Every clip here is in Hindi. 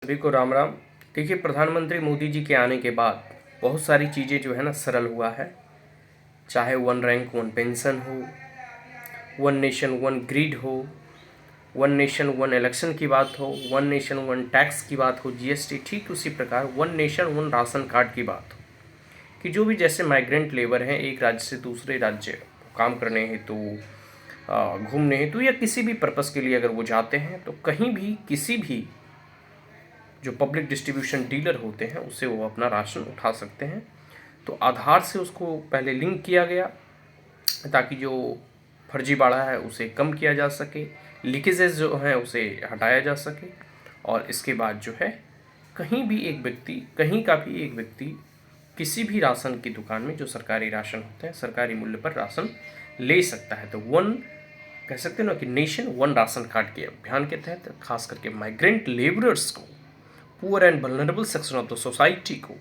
सभी को राम राम। देखिए, प्रधानमंत्री मोदी जी के आने के बाद बहुत सारी चीज़ें जो है ना सरल हुआ है। चाहे वन रैंक वन पेंशन हो, वन नेशन वन ग्रिड हो, वन नेशन वन इलेक्शन की बात हो, वन नेशन वन टैक्स की बात हो, जीएसटी, ठीक उसी प्रकार one nation one ration card की बात हो कि जो भी जैसे माइग्रेंट लेबर हैं एक राज्य से दूसरे राज्य काम करने हेतु घूमने हेतु या किसी भी पर्पज़ के लिए अगर वो जाते हैं तो कहीं भी किसी भी जो पब्लिक डिस्ट्रीब्यूशन डीलर होते हैं उससे वो अपना राशन उठा सकते हैं। तो आधार से उसको पहले लिंक किया गया ताकि जो फर्जीवाड़ा है उसे कम किया जा सके, लीकेजेस जो हैं उसे हटाया जा सके। और इसके बाद जो है कहीं भी एक व्यक्ति, कहीं का भी एक व्यक्ति किसी भी राशन की दुकान में जो सरकारी राशन होते हैं सरकारी मूल्य पर राशन ले सकता है। तो वन कह सकते हैं ना कि नेशन वन राशन कार्ड के अभियान के तहत खास करके माइग्रेंट लेबरर्स को, poor and vulnerable section of the society को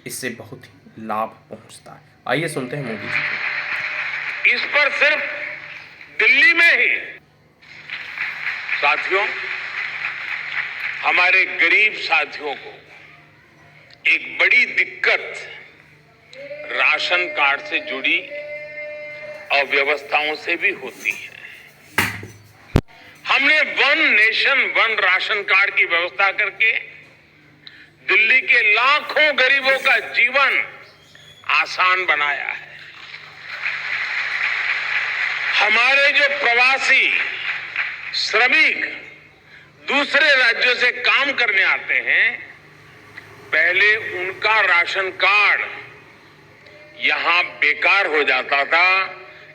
इससे बहुत ही लाभ पहुंचता है। आइए सुनते हैं मोदी जी को। इस पर सिर्फ दिल्ली में ही साथियों, हमारे गरीब साथियों को एक बड़ी दिक्कत राशन कार्ड से जुड़ी अव्यवस्थाओं से भी होती है। हमने one nation one ration card की व्यवस्था करके दिल्ली के लाखों गरीबों का जीवन आसान बनाया है। हमारे जो प्रवासी श्रमिक दूसरे राज्यों से काम करने आते हैं, पहले उनका राशन कार्ड यहां बेकार हो जाता था,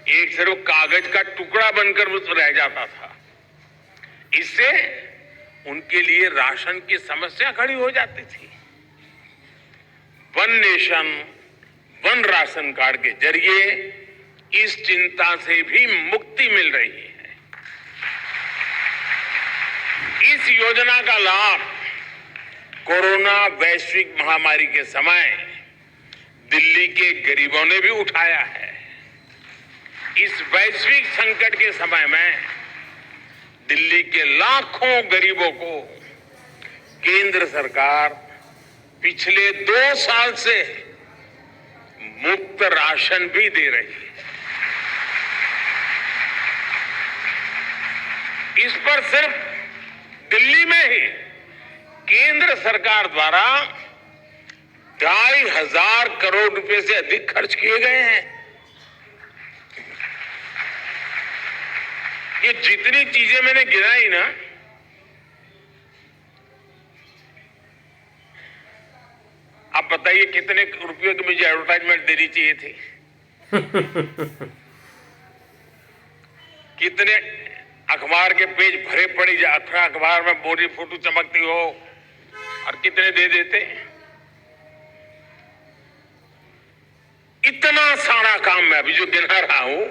एक सिर्फ कागज का टुकड़ा बनकर रह जाता था। इससे उनके लिए राशन की समस्या खड़ी हो जाती थी। One nation one ration card के जरिए इस चिंता से भी मुक्ति मिल रही है। इस योजना का लाभ कोरोना वैश्विक महामारी के समय दिल्ली के गरीबों ने भी उठाया है। इस वैश्विक संकट के समय में दिल्ली के लाखों गरीबों को केंद्र सरकार पिछले 2 साल से मुफ्त राशन भी दे रही है। इस पर सिर्फ दिल्ली में ही केंद्र सरकार द्वारा 2,500 करोड़ रुपए से अधिक खर्च किए गए हैं। ये जितनी चीजें मैंने गिनाई ना, आप बताइए कितने रुपयों की मुझे एडवर्टाइजमेंट देनी चाहिए थी। कितने अखबार के पेज भरे पड़े, अखबार में बोरी फोटो चमकती हो, और कितने दे देते। इतना सारा काम मैं अभी जो गिना रहा हूं,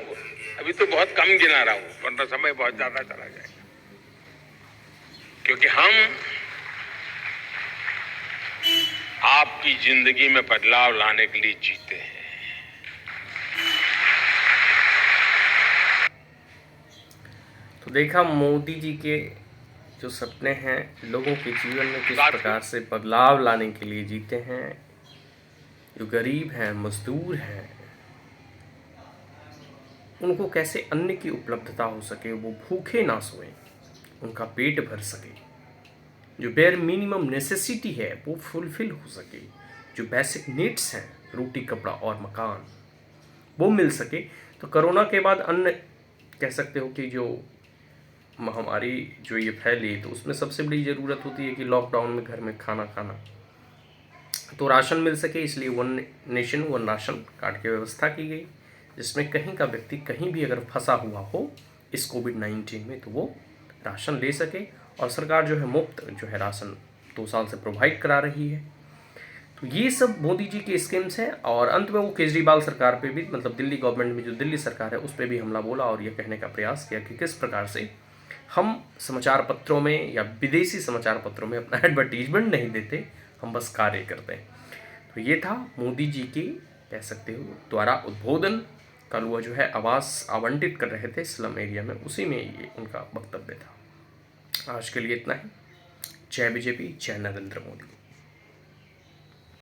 अभी तो बहुत कम गिना रहा हूं, वरना समय बहुत ज्यादा चला जाएगा। क्योंकि हम आपकी जिंदगी में बदलाव लाने के लिए जीते हैं। तो देखा मोदी जी के जो सपने हैं लोगों के जीवन में किस प्रकार से बदलाव लाने के लिए जीते हैं। जो गरीब हैं, मजदूर हैं, उनको कैसे अन्न की उपलब्धता हो सके, वो भूखे ना सोएं, उनका पेट भर सके, जो बेयर मिनिमम नेसेसिटी है वो फुलफिल हो सके, जो बेसिक नीड्स हैं रोटी कपड़ा और मकान वो मिल सके। तो कोरोना के बाद अन्न कह सकते हो कि जो महामारी जो ये फैली, तो उसमें सबसे बड़ी ज़रूरत होती है कि लॉकडाउन में घर में खाना खाना, तो राशन मिल सके। इसलिए one nation one ration card की व्यवस्था की गई, जिसमें कहीं का व्यक्ति कहीं भी अगर फंसा हुआ हो इस कोविड-19 में तो वो राशन ले सके। और सरकार जो है मुफ्त जो है राशन 2 साल से प्रोवाइड करा रही है। तो ये सब मोदी जी के स्कीम्स हैं। और अंत में वो केजरीवाल सरकार पे भी, मतलब दिल्ली गवर्नमेंट में जो दिल्ली सरकार है उस पर भी हमला बोला और ये कहने का प्रयास किया कि किस प्रकार से हम समाचार पत्रों में या विदेशी समाचार पत्रों में अपना एडवर्टीजमेंट नहीं देते, हम बस कार्य करते हैं। तो ये था मोदी जी के कह सकते हो द्वारा उद्बोधन। कल वो जो है आवास आवंटित कर रहे थे स्लम एरिया में, उसी में ये उनका वक्तव्य था। आज के लिए इतना ही। जय बीजेपी, जय नरेंद्र मोदी।